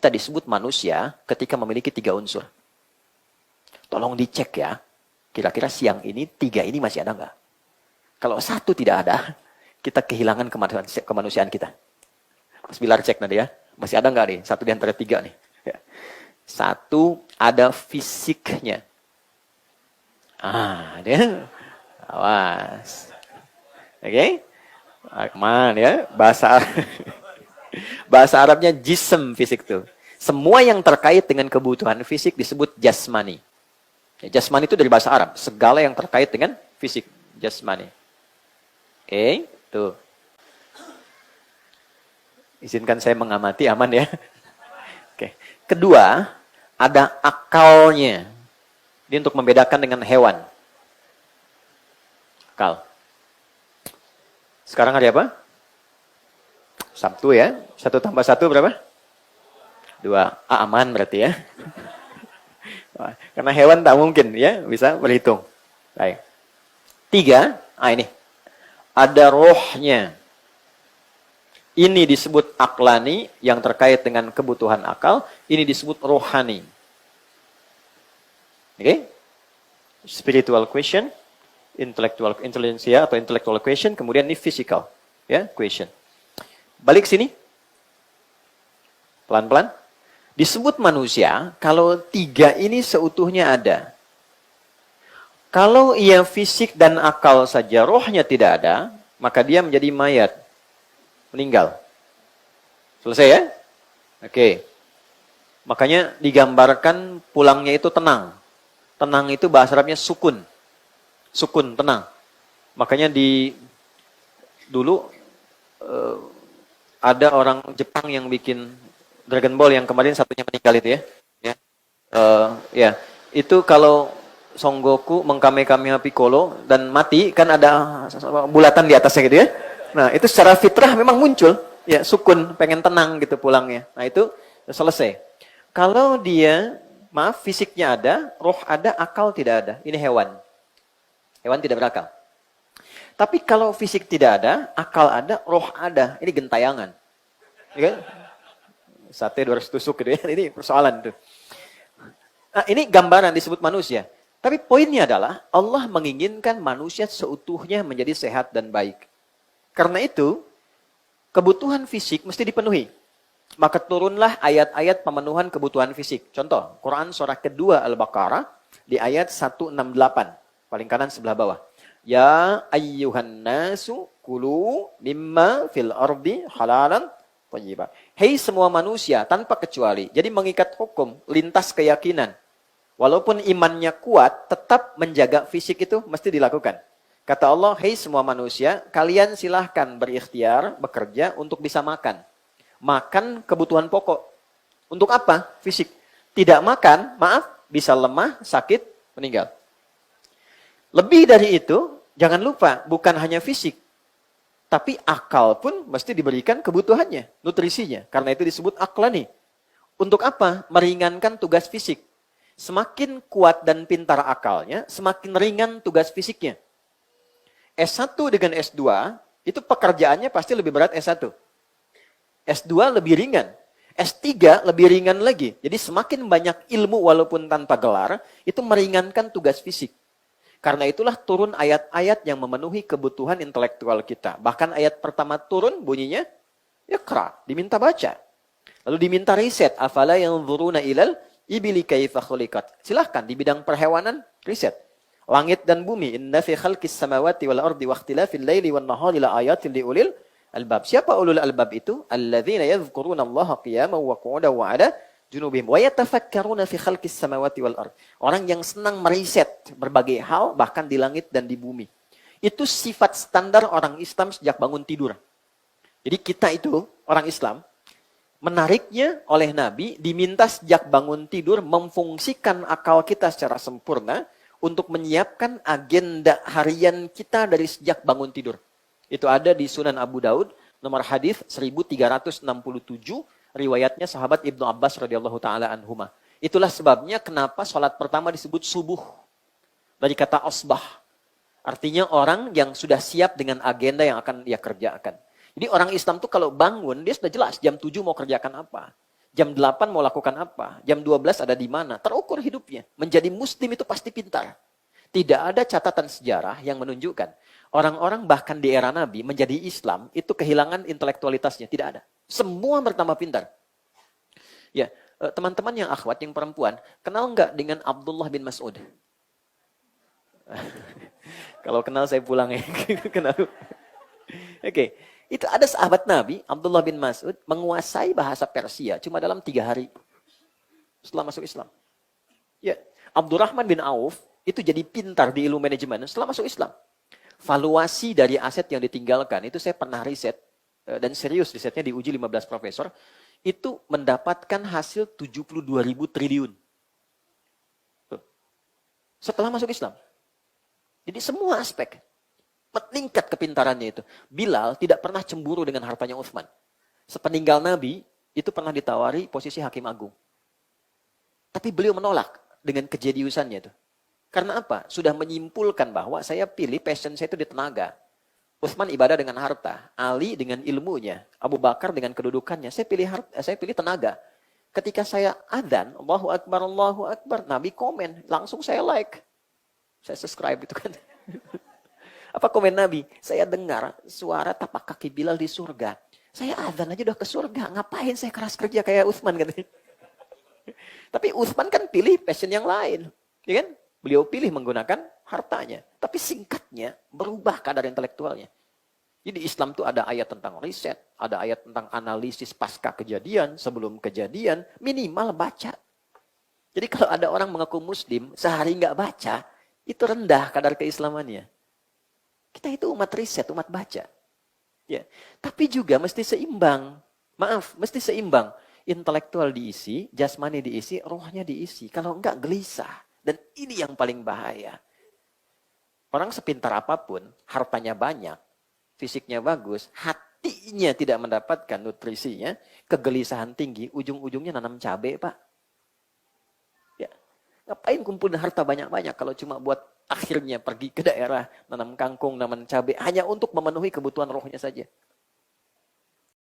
kita disebut manusia ketika memiliki 3 unsur. Tolong dicek ya, kira-kira siang ini 3 ini masih ada nggak? Kalau 1 tidak ada, kita kehilangan kemanusiaan kita. Mas Bilar cek nanti ya, masih ada nggak nih? 1 di antara 3 nih. 1, ada fisiknya. Dia awas. Oke? Akman ya, bahasa Arabnya jism, fisik tuh. Semua yang terkait dengan kebutuhan fisik disebut jasmani. Ya, jasmani itu dari bahasa Arab, segala yang terkait dengan fisik, jasmani. Oke, tuh. Izinkan saya mengamati, aman ya. Oke. Kedua, ada akalnya. Ini untuk membedakan dengan hewan. Akal. Sekarang hari apa? Sabtu ya. 1 tambah 1 berapa? 2. Aman berarti ya. Karena hewan tak mungkin ya bisa berhitung. Baik. 3, ini. Ada rohnya. Ini disebut aklani yang terkait dengan kebutuhan akal. Ini disebut rohani. Oke? Spiritual question, intellectual intelligence atau intellectual question, kemudian ini physical ya, question. Balik sini. Pelan-pelan. Disebut manusia kalau 3 ini seutuhnya ada. Kalau ia fisik dan akal saja, rohnya tidak ada, maka dia menjadi mayat. Meninggal. Selesai ya? Oke. Makanya digambarkan pulangnya itu tenang. Tenang itu bahasa Arabnya sukun. Sukun, tenang. Makanya dulu ada orang Jepang yang bikin Dragon Ball yang kemarin satunya meninggal itu ya. Ya. Itu kalau Son Goku mengkamehameha Piccolo dan mati, kan ada bulatan di atasnya gitu ya. Nah, itu secara fitrah memang muncul. Ya, sukun, pengen tenang gitu pulangnya. Nah, itu selesai. Kalau dia, fisiknya ada, roh ada, akal tidak ada. Ini hewan. Hewan tidak berakal. Tapi kalau fisik tidak ada, akal ada, roh ada. Ini gentayangan. Ya, sate 200 tusuk gitu ya. Ini persoalan tuh. Nah, ini gambaran disebut manusia. Tapi poinnya adalah Allah menginginkan manusia seutuhnya menjadi sehat dan baik. Karena itu, kebutuhan fisik mesti dipenuhi. Maka turunlah ayat-ayat pemenuhan kebutuhan fisik. Contoh, Quran surah kedua Al-Baqarah di ayat 168. Paling kanan sebelah bawah. Ya ayyuhan nasu kulu mimma fil ardi halalan thayyiban. Hei semua manusia tanpa kecuali. Jadi mengikat hukum, lintas keyakinan. Walaupun imannya kuat, tetap menjaga fisik itu mesti dilakukan. Kata Allah, hei semua manusia, kalian silahkan berikhtiar, bekerja untuk bisa makan. Makan kebutuhan pokok. Untuk apa? Fisik. Tidak makan, bisa lemah, sakit, meninggal. Lebih dari itu, jangan lupa, bukan hanya fisik. Tapi akal pun mesti diberikan kebutuhannya, nutrisinya. Karena itu disebut aklani. Untuk apa? Meringankan tugas fisik. Semakin kuat dan pintar akalnya, semakin ringan tugas fisiknya. S1 dengan S2, itu pekerjaannya pasti lebih berat S1. S2 lebih ringan. S3 lebih ringan lagi. Jadi semakin banyak ilmu walaupun tanpa gelar, itu meringankan tugas fisik. Karena itulah turun ayat-ayat yang memenuhi kebutuhan intelektual kita. Bahkan ayat pertama turun bunyinya, Iqra, diminta baca. Lalu diminta riset, afala yanzuruna ilal ibili kaifa khuliqat. Silahkan di bidang perhewanan, riset. Langit dan bumi, inna fi khalqis samawati wal ardi wa ikhtilafil laili wan nahari la ayatin liulil albab. Siapa ulul albab itu? Alladzina yadhkuruna Allaha qiyaman wa qu'udan wa 'ala junubihim wa yatafakkaruna fi khalqis samawati wal ardi. Orang yang senang meriset berbagai hal bahkan di langit dan di bumi. Itu sifat standar orang Islam sejak bangun tidur. Jadi kita itu orang Islam, menariknya oleh Nabi diminta sejak bangun tidur memfungsikan akal kita secara sempurna untuk menyiapkan agenda harian kita dari sejak bangun tidur. Itu ada di Sunan Abu Daud, nomor hadis 1367, riwayatnya sahabat Ibnu Abbas radhiyallahu taala anhuma. Itulah sebabnya kenapa sholat pertama disebut subuh. Dari kata asbah. Artinya orang yang sudah siap dengan agenda yang akan dia kerjakan. Jadi orang Islam tuh kalau bangun, dia sudah jelas jam 7 mau kerjakan apa. Jam 8 mau lakukan apa? Jam 12 ada di mana? Terukur hidupnya. Menjadi muslim itu pasti pintar. Tidak ada catatan sejarah yang menunjukkan orang-orang bahkan di era Nabi menjadi Islam itu kehilangan intelektualitasnya. Tidak ada. Semua bertambah pintar. Ya, teman-teman yang akhwat, yang perempuan, kenal nggak dengan Abdullah bin Mas'ud? Kalau kenal saya pulang ya. Kenal. Oke. Itu ada sahabat Nabi, Abdullah bin Mas'ud, menguasai bahasa Persia cuma dalam 3 hari setelah masuk Islam. Ya, Abdurrahman bin Auf itu jadi pintar di ilmu manajemen setelah masuk Islam. Valuasi dari aset yang ditinggalkan, itu saya pernah riset, dan serius risetnya diuji 15 profesor, itu mendapatkan hasil 72.000 triliun. Setelah masuk Islam. Jadi semua aspek. Meningkat kepintarannya itu. Bilal tidak pernah cemburu dengan hartanya Utsman. Sepeninggal Nabi, itu pernah ditawari posisi hakim agung. Tapi beliau menolak dengan kejeniusannya itu. Karena apa? Sudah menyimpulkan bahwa saya pilih passion saya itu di tenaga. Utsman ibadah dengan harta, Ali dengan ilmunya, Abu Bakar dengan kedudukannya. Saya pilih tenaga. Ketika saya adzan, Allahu Akbar, Nabi komen, langsung saya like. Saya subscribe itu kan. Apa komen Nabi? Saya dengar suara tapak kaki Bilal di surga. Saya adzan aja udah ke surga. Ngapain saya keras kerja kayak Utsman katanya. Tapi Utsman kan pilih passion yang lain. Ya kan? Beliau pilih menggunakan hartanya. Tapi singkatnya berubah kadar intelektualnya. Jadi Islam itu ada ayat tentang riset. Ada ayat tentang analisis pasca kejadian. Sebelum kejadian. Minimal baca. Jadi kalau ada orang mengaku muslim. Sehari nggak baca. Itu rendah kadar keislamannya. Kita itu umat riset, umat baca. Ya. Tapi juga mesti seimbang. Maaf, mesti seimbang. Intelektual diisi, jasmani diisi, rohnya diisi. Kalau enggak gelisah. Dan ini yang paling bahaya. Orang sepintar apapun, hartanya banyak, fisiknya bagus, hatinya tidak mendapatkan nutrisinya, kegelisahan tinggi, ujung-ujungnya nanam cabai, Pak. Ya. Ngapain kumpulin harta banyak-banyak kalau cuma buat akhirnya pergi ke daerah, nanam kangkung, nanam cabai, hanya untuk memenuhi kebutuhan rohnya saja.